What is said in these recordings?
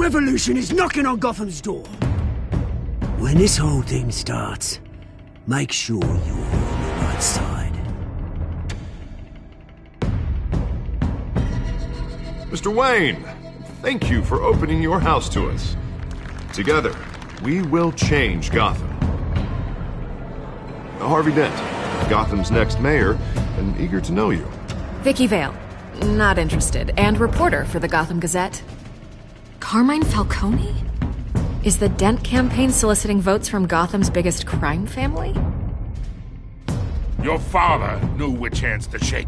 revolution is knocking on Gotham's door. When this whole thing starts, make sure you're on the right side. Mr. Wayne, thank you for opening your house to us. Together, we will change Gotham. Harvey Dent, Gotham's next mayor, and eager to know you. Vicky Vale. Not interested. And reporter for the Gotham Gazette. Carmine Falcone? Is the Dent campaign soliciting votes from Gotham's biggest crime family? Your father knew which hands to shake.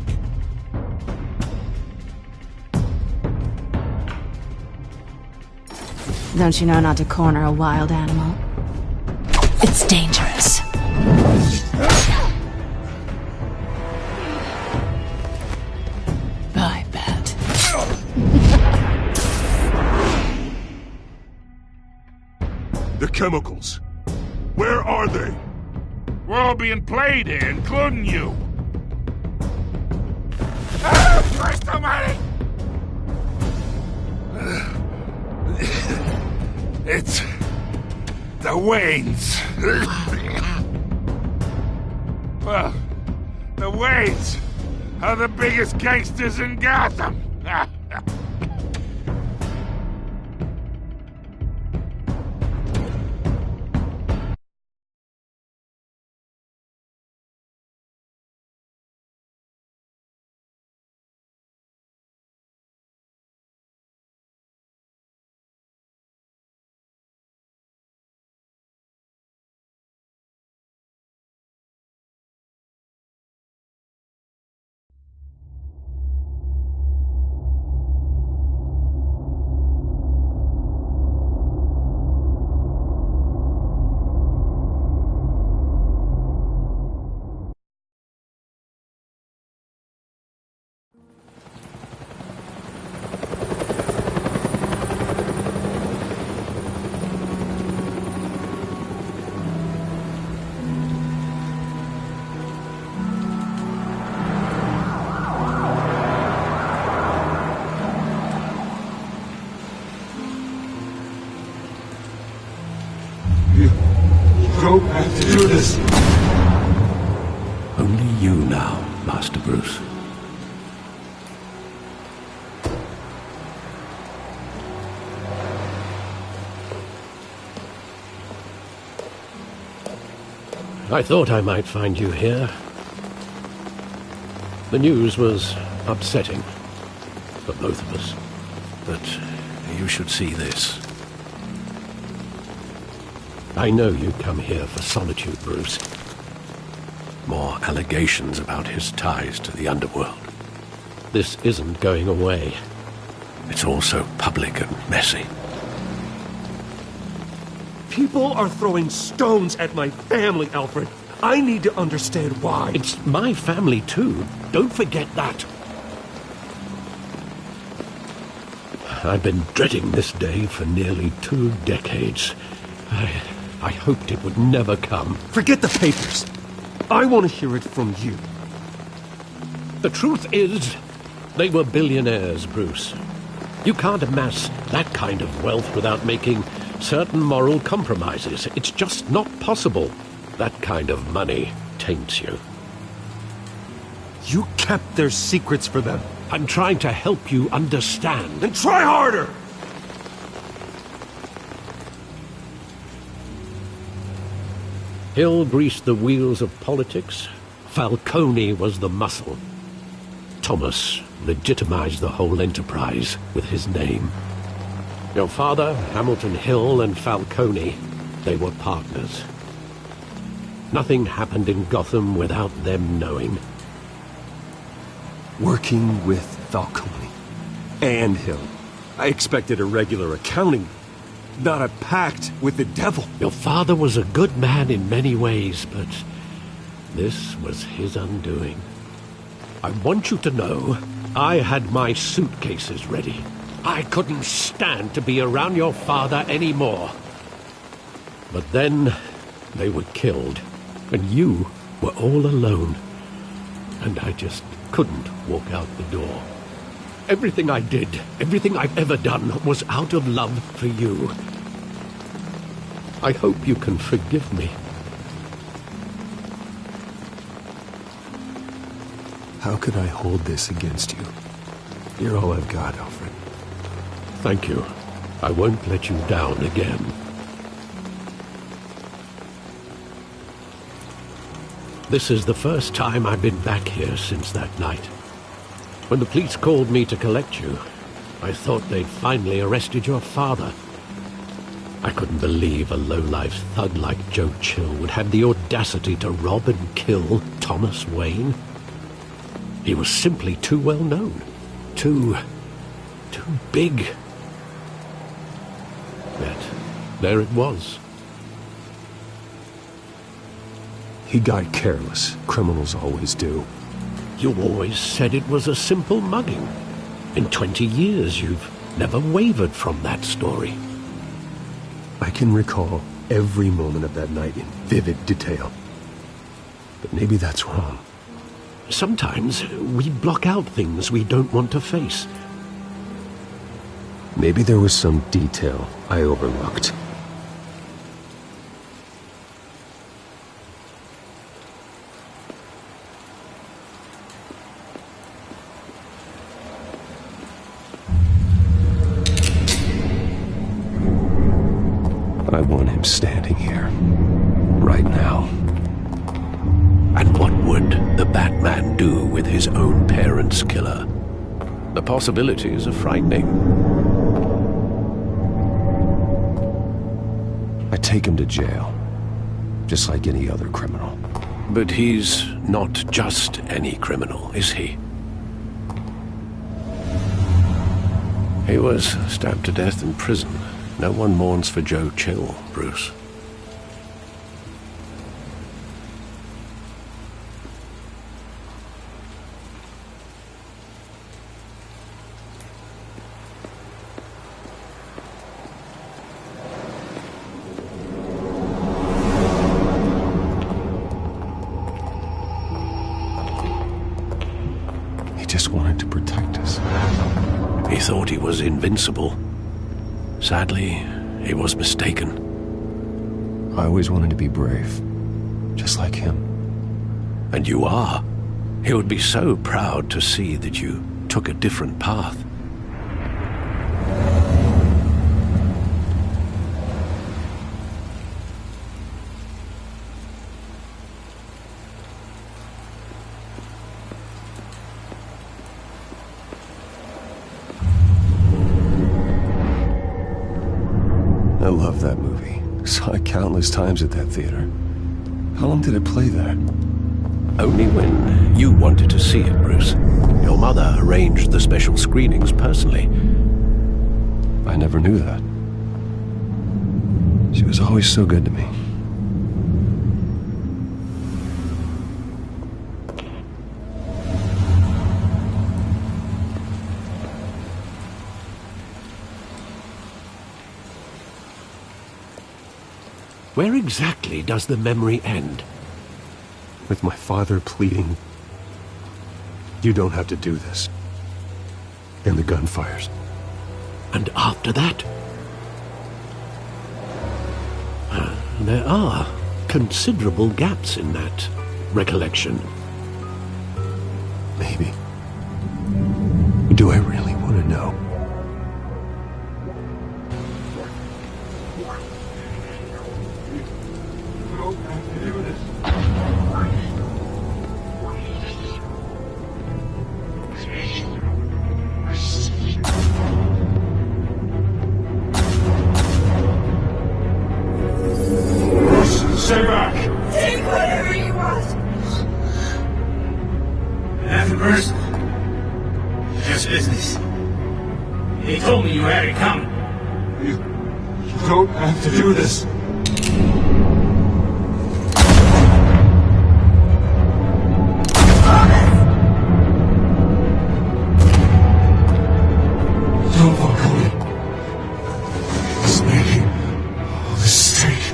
Don't you know not to corner a wild animal? It's dangerous. I bet. The chemicals. Where are they? We're all being played here, including you. Christ almighty! It's the Waynes. Well, the Waynes are the biggest gangsters in Gotham. Don't have to do this. Only you now, Master Bruce. I thought I might find you here. The news was upsetting for both of us. But you should see this. I know you come here for solitude, Bruce. More allegations about his ties to the underworld. This isn't going away. It's all so public and messy. People are throwing stones at my family, Alfred. I need to understand why. It's my family, too. Don't forget that. I've been dreading this day for nearly 2 decades. I hoped it would never come. Forget the papers. I want to hear it from you. The truth is, they were billionaires, Bruce. You can't amass that kind of wealth without making certain moral compromises. It's just not possible. That kind of money taints you. You kept their secrets for them. I'm trying to help you understand. Then try harder! Hill greased the wheels of politics. Falcone was the muscle. Thomas legitimized the whole enterprise with his name. Your father, Hamilton Hill, and Falcone, they were partners. Nothing happened in Gotham without them knowing. Working with Falcone and Hill. I expected a regular accounting, not a pact with the devil. Your father was a good man in many ways, but this was his undoing. I want you to know, I had my suitcases ready. I couldn't stand to be around your father anymore. But then, they were killed, and you were all alone. And I just couldn't walk out the door. Everything I did, everything I've ever done, was out of love for you. I hope you can forgive me. How could I hold this against you? You're all I've got, Alfred. Thank you. I won't let you down again. This is the first time I've been back here since that night. When the police called me to collect you, I thought they'd finally arrested your father. I couldn't believe a low-life thug like Joe Chill would have the audacity to rob and kill Thomas Wayne. He was simply too well known. Too big. Yet, there it was. He got careless. Criminals always do. You always said it was a simple mugging. In 20 years, you've never wavered from that story. I can recall every moment of that night in vivid detail. But maybe that's wrong. Sometimes we block out things we don't want to face. Maybe there was some detail I overlooked. I want him standing here, right now. And what would the Batman do with his own parents' killer? The possibilities are frightening. I take him to jail, just like any other criminal. But he's not just any criminal, is he? He was stabbed to death in prison. No one mourns for Joe Chill, Bruce. He just wanted to protect us. He thought he was invincible. Sadly, he was mistaken. I always wanted to be brave, just like him. And you are. He would be so proud to see that you took a different path. I love that movie. Saw it countless times at that theater. How long did it play there? Only when you wanted to see it, Bruce. Your mother arranged the special screenings personally. I never knew that. She was always so good to me. Where exactly does the memory end? With my father pleading, "You don't have to do this." And the gunfires. And after that? There are considerable gaps in that recollection. Maybe. Do I really want to know? Stay back! Take whatever you want! Nothing personal. Just business. He told me you had it coming. You don't have to do this. Don't walk away. It's making all this straight.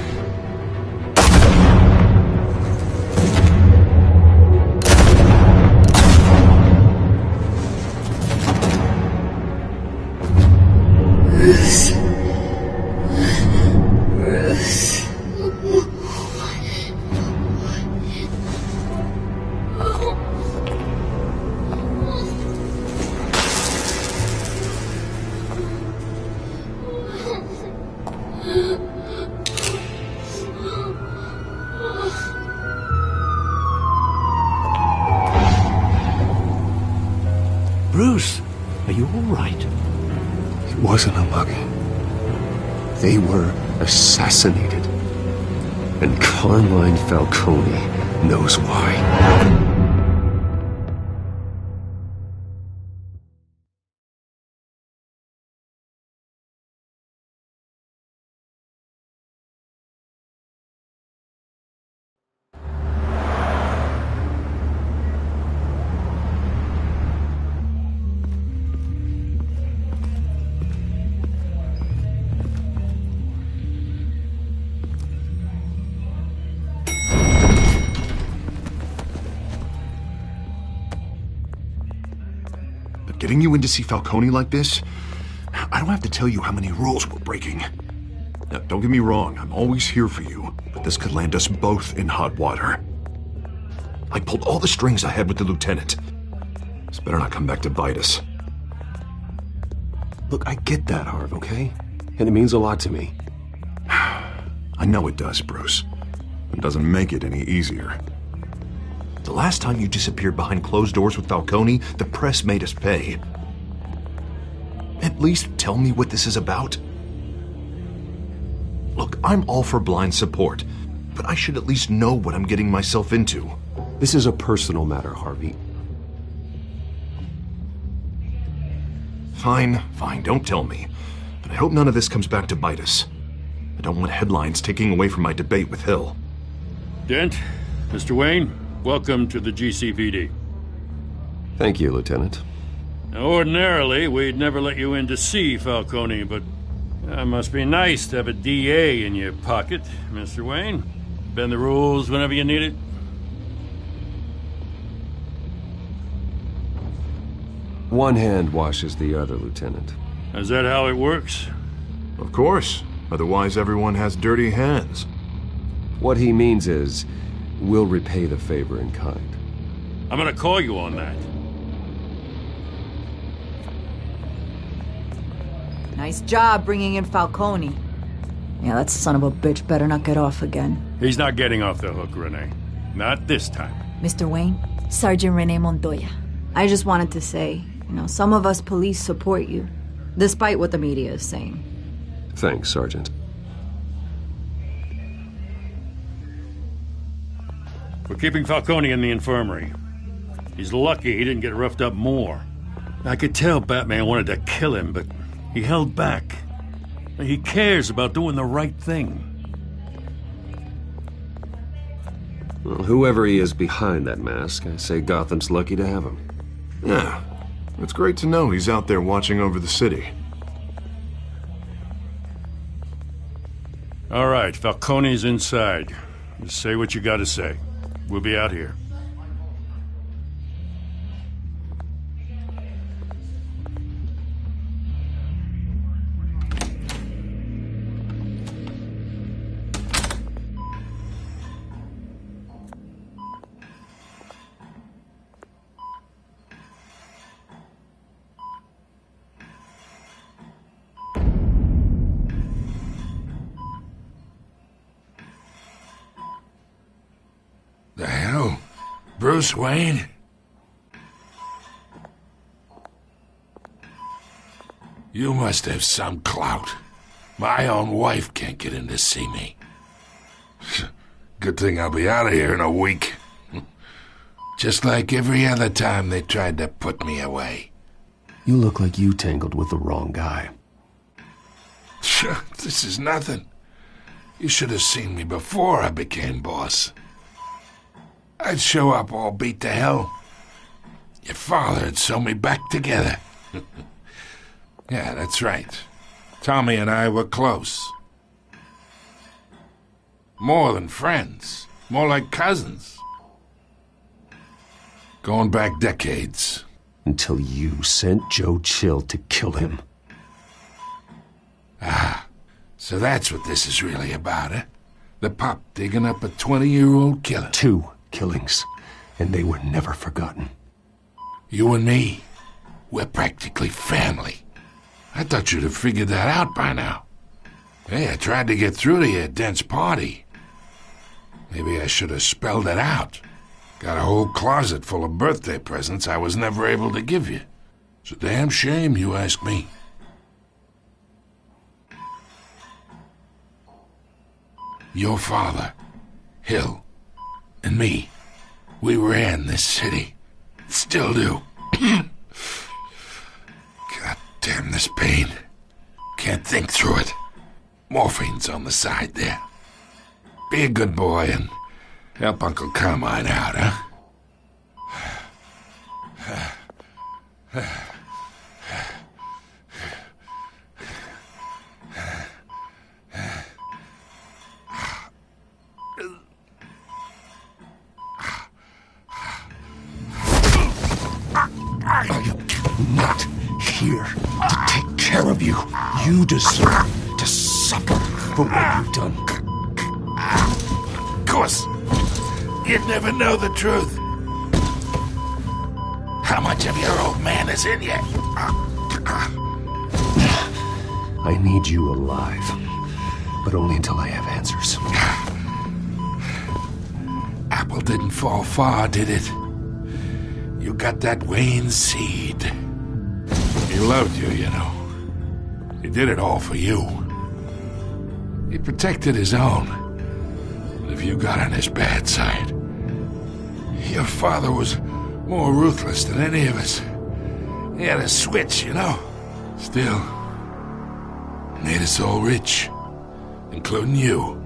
Bruce, are you all right? It wasn't a mugging. They were assassinated. And Carmine Falcone knows why. Getting you in to see Falcone like this? I don't have to tell you how many rules we're breaking. Now, don't get me wrong, I'm always here for you, but this could land us both in hot water. I pulled all the strings I had with the lieutenant. This better not come back to bite us. Look, I get that, Harv, okay? And it means a lot to me. I know it does, Bruce. It doesn't make it any easier. The last time you disappeared behind closed doors with Falcone, the press made us pay. At least tell me what this is about. Look, I'm all for blind support, but I should at least know what I'm getting myself into. This is a personal matter, Harvey. Fine, don't tell me. But I hope none of this comes back to bite us. I don't want headlines taking away from my debate with Hill. Dent, Mr. Wayne, welcome to the GCPD. Thank you, Lieutenant. Now, ordinarily, we'd never let you in to see Falcone, but it must be nice to have a DA in your pocket, Mr. Wayne. Bend the rules whenever you need it. One hand washes the other, Lieutenant. Is that how it works? Of course. Otherwise, everyone has dirty hands. What he means is, we'll repay the favor in kind. I'm gonna call you on that. Nice job bringing in Falcone. Yeah, that son of a bitch better not get off again. He's not getting off the hook, Renee. Not this time. Mr. Wayne, Sergeant Renee Montoya. I just wanted to say, some of us police support you, despite what the media is saying. Thanks, Sergeant. We're keeping Falcone in the infirmary. He's lucky he didn't get roughed up more. I could tell Batman wanted to kill him, but he held back. He cares about doing the right thing. Well, whoever he is behind that mask, I say Gotham's lucky to have him. Yeah, it's great to know he's out there watching over the city. All right, Falcone's inside. Just say what you gotta say. We'll be out here. The hell? Bruce Wayne? You must have some clout. My own wife can't get in to see me. Good thing I'll be out of here in a week. Just like every other time they tried to put me away. You look like you tangled with the wrong guy. This is nothing. You should have seen me before I became boss. I'd show up all beat to hell. Your father'd sew me back together. Yeah, that's right. Tommy and I were close. More than friends. More like cousins. Going back decades. Until you sent Joe Chill to kill him. So that's what this is really about, eh? The pup digging up a 20-year-old killer. 2 killings, and they were never forgotten. You and me, we're practically family. I thought you'd have figured that out by now. Hey, I tried to get through to your dense party. Maybe I should have spelled it out. Got a whole closet full of birthday presents I was never able to give you. It's a damn shame, you ask me. Your father, Hill, and me, we ran this city. Still do. God damn this pain. Can't think through it. Morphine's on the side there. Be a good boy and help Uncle Carmine out, huh? I am not here to take care of you. You deserve to suffer for what you've done. Of course, you'd never know the truth. How much of your old man is in you? I need you alive, but only until I have answers. Apple didn't fall far, did it? You got that Wayne seed. He loved you, you know. He did it all for you. He protected his own. But if you got on his bad side, your father was more ruthless than any of us. He had a switch, you know. Still, made us all rich, including you.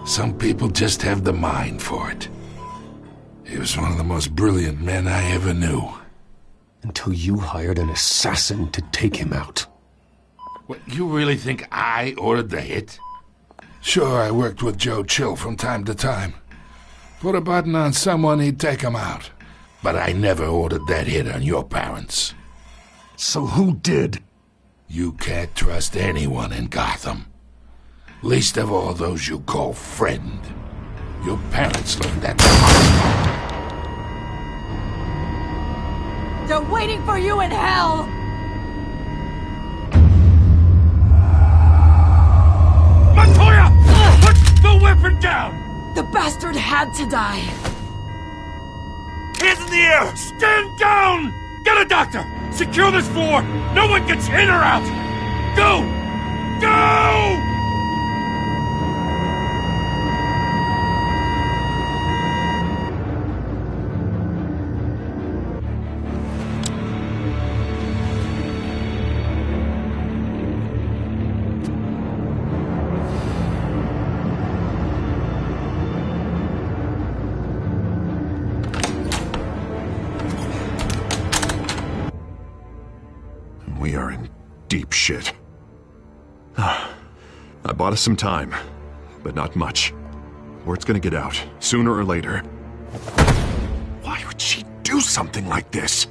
Some people just have the mind for it. He was one of the most brilliant men I ever knew. Until you hired an assassin to take him out. What, you really think I ordered the hit? Sure, I worked with Joe Chill from time to time. Put a button on someone, he'd take him out. But I never ordered that hit on your parents. So who did? You can't trust anyone in Gotham. Least of all those you call friend. Your parents learned that. They're waiting for you in hell! Montoya! Put the weapon down! The bastard had to die. Hands in the air! Stand down! Get a doctor! Secure this floor! No one gets in or out! Go! Go! We are in deep shit. I bought us some time, but not much. Word's gonna get out, sooner or later. Why would she do something like this?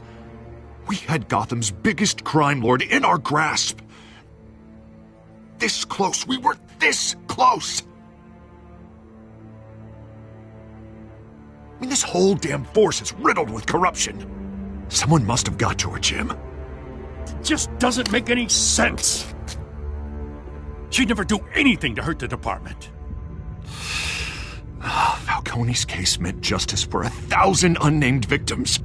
We had Gotham's biggest crime lord in our grasp. This close, we were this close! I mean, this whole damn force is riddled with corruption. Someone must have got to her, Jim. Just doesn't make any sense. She'd never do anything to hurt the department. Falcone's case meant justice for 1,000 unnamed victims.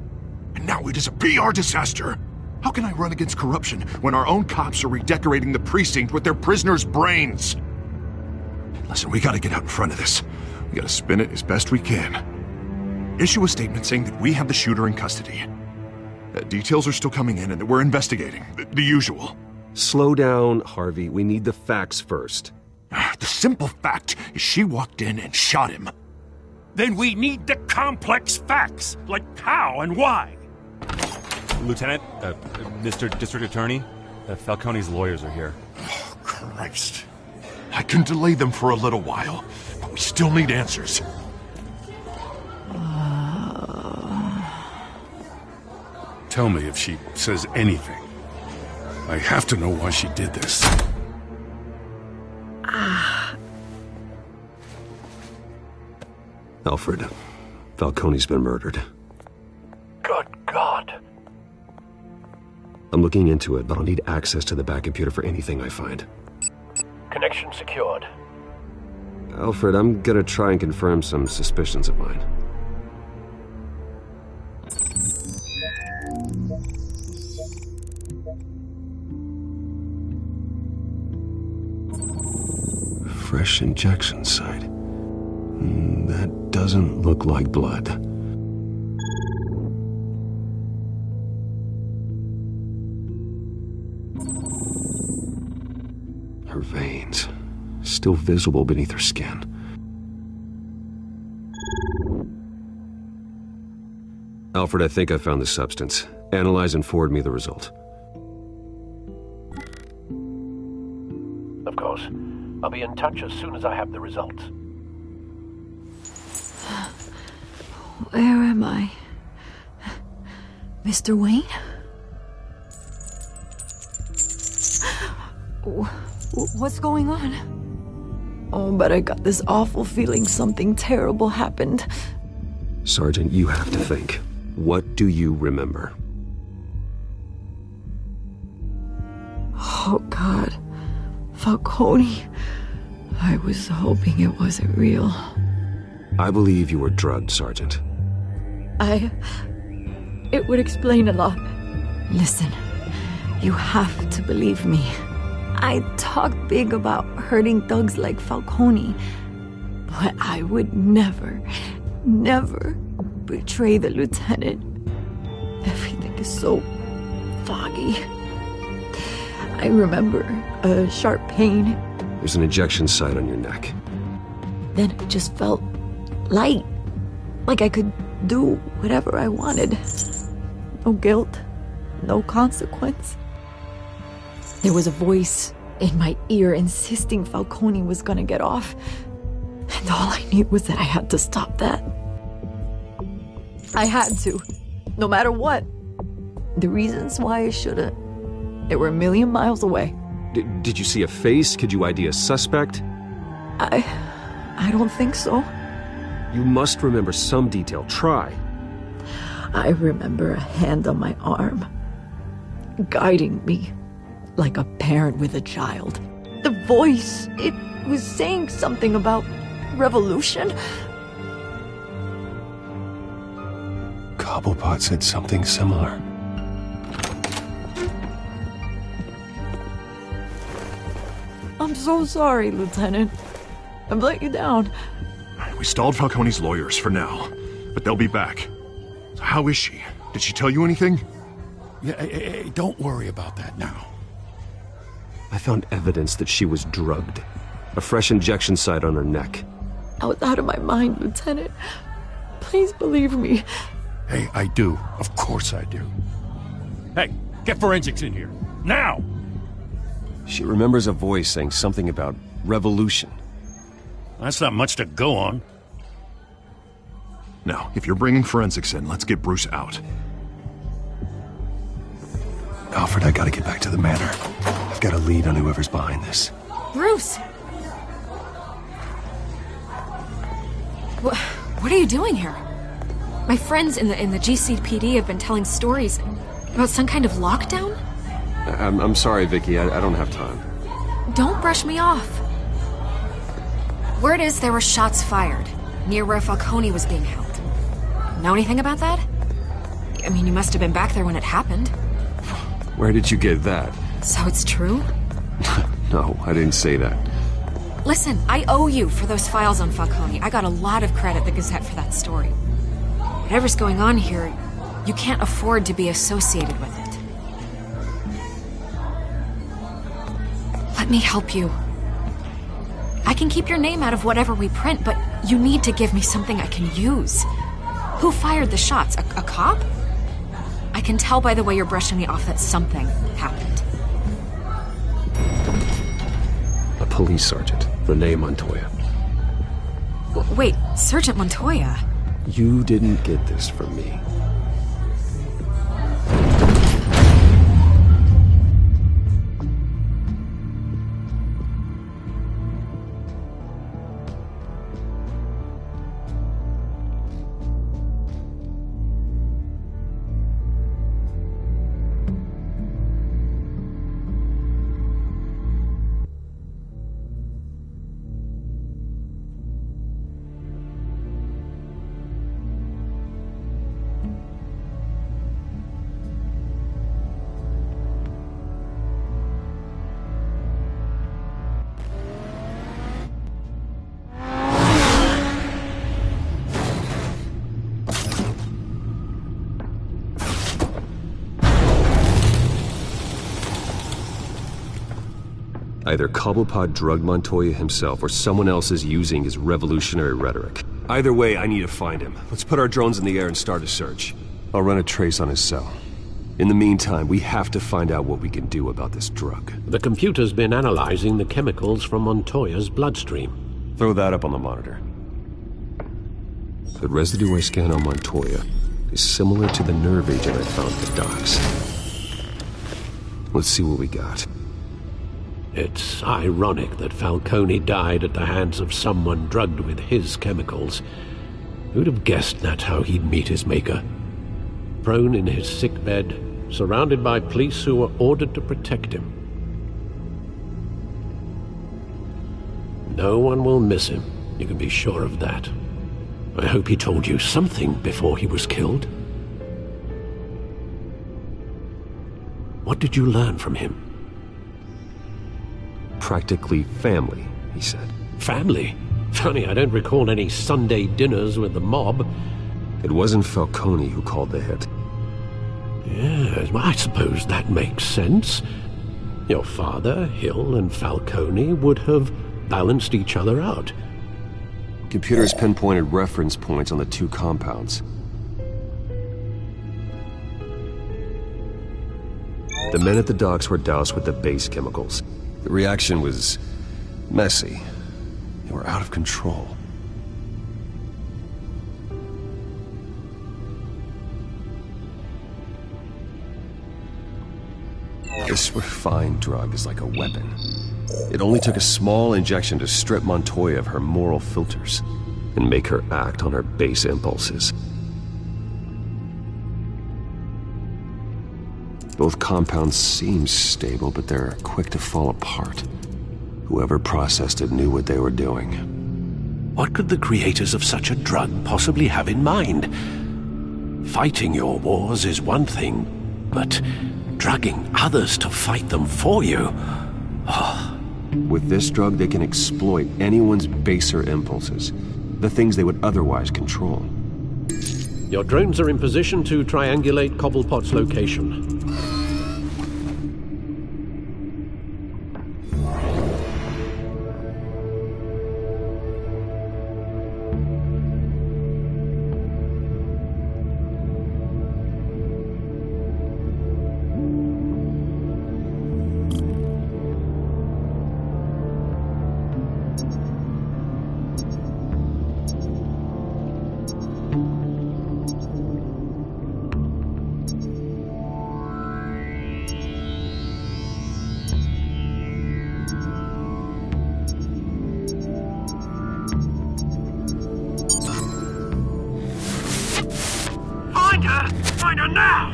And now it is a PR disaster. How can I run against corruption when our own cops are redecorating the precinct with their prisoners' brains? Listen, we gotta get out in front of this. We gotta spin it as best we can. Issue a statement saying that we have the shooter in custody. Details are still coming in and that we're investigating. The usual. Slow down, Harvey. We need the facts first. The simple fact is she walked in and shot him. Then we need the complex facts, like how and why. Lieutenant, Mr. District Attorney, Falcone's lawyers are here. Oh, Christ. I can delay them for a little while, but we still need answers. Tell me if she says anything. I have to know why she did this. Alfred, Falcone's been murdered. Good God. I'm looking into it, but I'll need access to the back computer for anything I find. Connection secured. Alfred, I'm gonna try and confirm some suspicions of mine. Fresh injection site. That doesn't look like blood. Her veins, still visible beneath her skin. Alfred, I think I found the substance. Analyze and forward me the result. Of course. I'll be in touch as soon as I have the results. Where am I? Mr. Wayne? What's going on? Oh, but I got this awful feeling something terrible happened. Sergeant, you have to think. What do you remember? Oh, God. Falcone. I was hoping it wasn't real. I believe you were drugged, Sergeant. It would explain a lot. Listen, you have to believe me. I talk big about hurting thugs like Falcone, but I would never betray the lieutenant. Everything is so foggy. I remember a sharp pain. There's an injection site on your neck. Then it just felt light, like I could do whatever I wanted. No guilt, no consequence. There was a voice in my ear insisting Falcone was gonna get off. And all I knew was that I had to stop that. I had to, no matter what. The reasons why I shouldn't, they were a million miles away. Did you see a face? Could you ID a suspect? I don't think so. You must remember some detail. Try. I remember a hand on my arm, guiding me like a parent with a child. The voice, it was saying something about revolution. Cobblepot said something similar. I'm so sorry, Lieutenant. I've let you down. We stalled Falcone's lawyers for now, but they'll be back. So how is she? Did she tell you anything? Yeah, hey, don't worry about that now. I found evidence that she was drugged. A fresh injection site on her neck. I was out of my mind, Lieutenant. Please believe me. Hey, I do. Of course I do. Hey, get forensics in here. Now! She remembers a voice saying something about revolution. That's not much to go on. Now, if you're bringing forensics in, let's get Bruce out. Alfred, I gotta get back to the manor. I've got a lead on whoever's behind this. Bruce! What are you doing here? My friends in the GCPD have been telling stories about some kind of lockdown? I'm sorry, Vicky. I don't have time. Don't brush me off. Word is there were shots fired near where Falcone was being held. Know anything about that? I mean, you must have been back there when it happened. Where did you get that? So it's true? No, I didn't say that. Listen, I owe you for those files on Falcone. I got a lot of credit at the Gazette for that story. Whatever's going on here, you can't afford to be associated with it. Let me help you. I can keep your name out of whatever we print, but you need to give me something I can use. Who fired the shots? A cop? I can tell by the way you're brushing me off that something happened. A police sergeant, Renee Montoya. Wait, Sergeant Montoya? You didn't get this from me. Either Cobblepot drugged Montoya himself, or someone else is using his revolutionary rhetoric. Either way, I need to find him. Let's put our drones in the air and start a search. I'll run a trace on his cell. In the meantime, we have to find out what we can do about this drug. The computer's been analyzing the chemicals from Montoya's bloodstream. Throw that up on the monitor. The residue I scan on Montoya is similar to the nerve agent I found at the docks. Let's see what we got. It's ironic that Falcone died at the hands of someone drugged with his chemicals. Who'd have guessed that's how he'd meet his maker? Prone in his sickbed, surrounded by police who were ordered to protect him. No one will miss him, you can be sure of that. I hope he told you something before he was killed. What did you learn from him? Practically family, he said. Family? Funny, I don't recall any Sunday dinners with the mob. It wasn't Falcone who called the hit. Yes, well, I suppose that makes sense. Your father, Hill, and Falcone would have balanced each other out. Computers pinpointed reference points on the two compounds. The men at the docks were doused with the base chemicals. The reaction was messy. They were out of control. This refined drug is like a weapon. It only took a small injection to strip Montoya of her moral filters and make her act on her base impulses. Both compounds seem stable, but they're quick to fall apart. Whoever processed it knew what they were doing. What could the creators of such a drug possibly have in mind? Fighting your wars is one thing, but drugging others to fight them for you? Oh. With this drug, they can exploit anyone's baser impulses, the things they would otherwise control. Your drones are in position to triangulate Cobblepot's location. Find her now!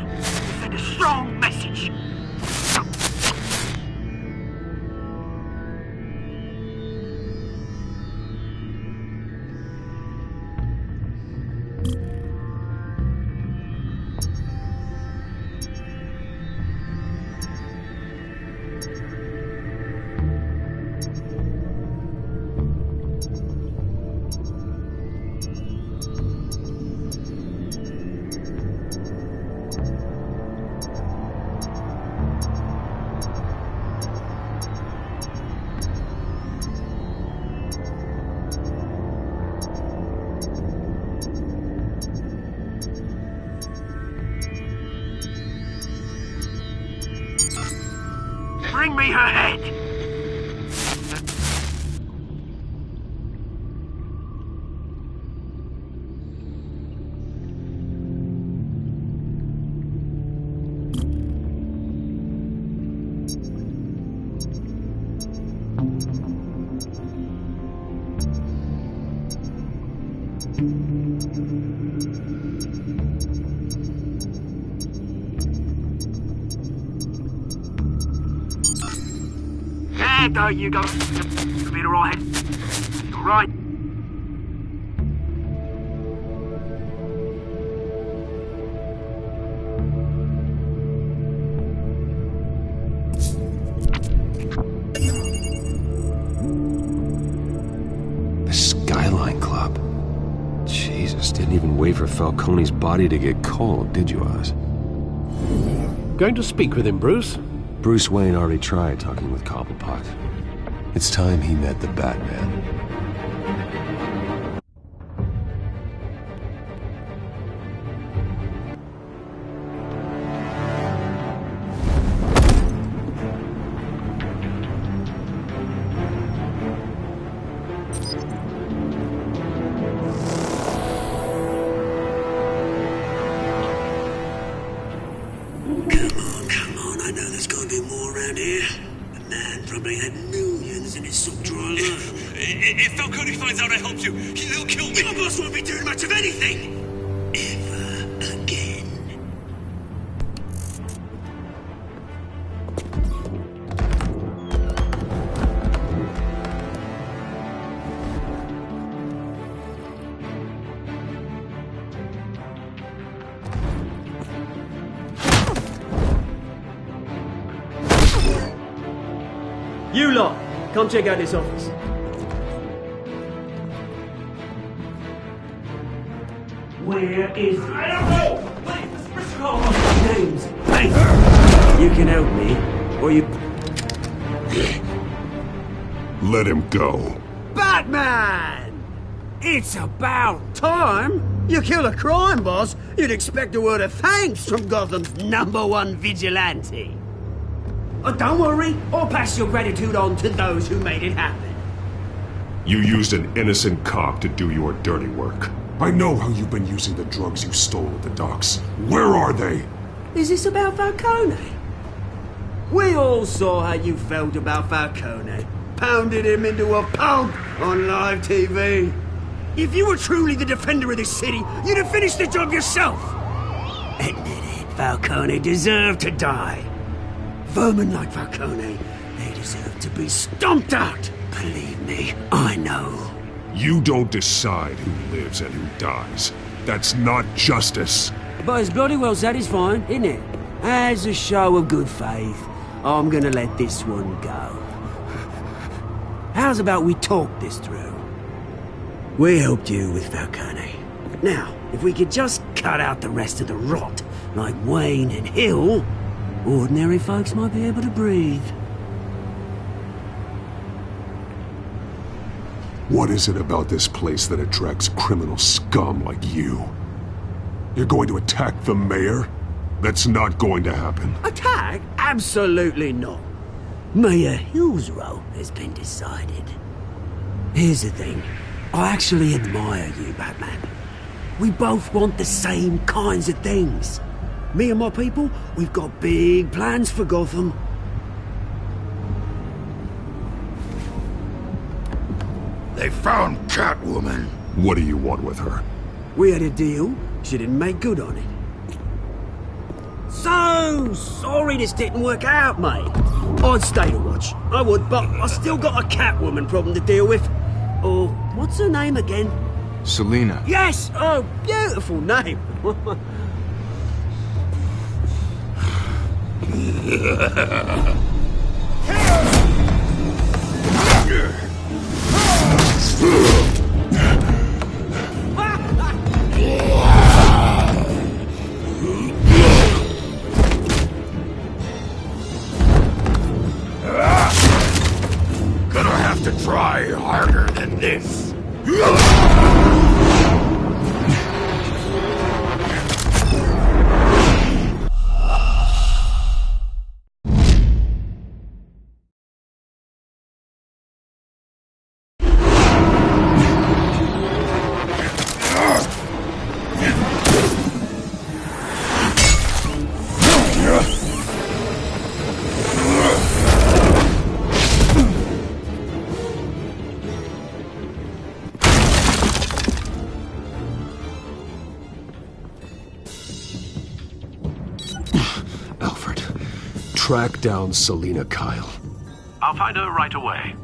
Send a strong message. Bring me her head! There you go. Computer all head. All right. The Skyline Club. Jesus, didn't even wait for Falcone's body to get cold, did you, Oz? Going to speak with him, Bruce? Bruce Wayne already tried talking with Cobblepot. It's time he met the Batman. Come on, I know there's gotta be more around here. The man probably had millions in his sock drawer alone. If Falcone finds out I helped you, he'll kill me. Your boss won't be doing much of anything! Ever again. You lot, come check out this office. Where is it? I don't know! Wait, Mr. Cole! Names. Hey! You can help me, or you... Let him go. Batman! It's about time! You kill a crime boss, you'd expect a word of thanks from Gotham's #1 vigilante. Oh, don't worry, I'll pass your gratitude on to those who made it happen. You used an innocent cop to do your dirty work. I know how you've been using the drugs you stole at the docks. Where are they? Is this about Falcone? We all saw how you felt about Falcone. Pounded him into a pulp on live TV. If you were truly the defender of this city, you'd have finished the job yourself. Admit it, Falcone deserved to die. Vermin like Falcone, they deserve to be stomped out. Believe me, I know. You don't decide who lives and who dies. That's not justice. But it's bloody well satisfying, isn't it? As a show of good faith, I'm gonna let this one go. How's about we talk this through? We helped you with Falcone. Now, if we could just cut out the rest of the rot, like Wayne and Hill, ordinary folks might be able to breathe. What is it about this place that attracts criminal scum like you? You're going to attack the mayor? That's not going to happen. Attack? Absolutely not. Mayor Hill's role has been decided. Here's the thing. I actually admire you, Batman. We both want the same kinds of things. Me and my people, we've got big plans for Gotham. They found Catwoman. What do you want with her? We had a deal. She didn't make good on it. So sorry this didn't work out, mate. I'd stay to watch. I would, but I still got a Catwoman problem to deal with. Oh, what's her name again? Selina. Yes! Oh, beautiful name. Gonna have to try harder than this. Track down Selina Kyle. I'll find her right away.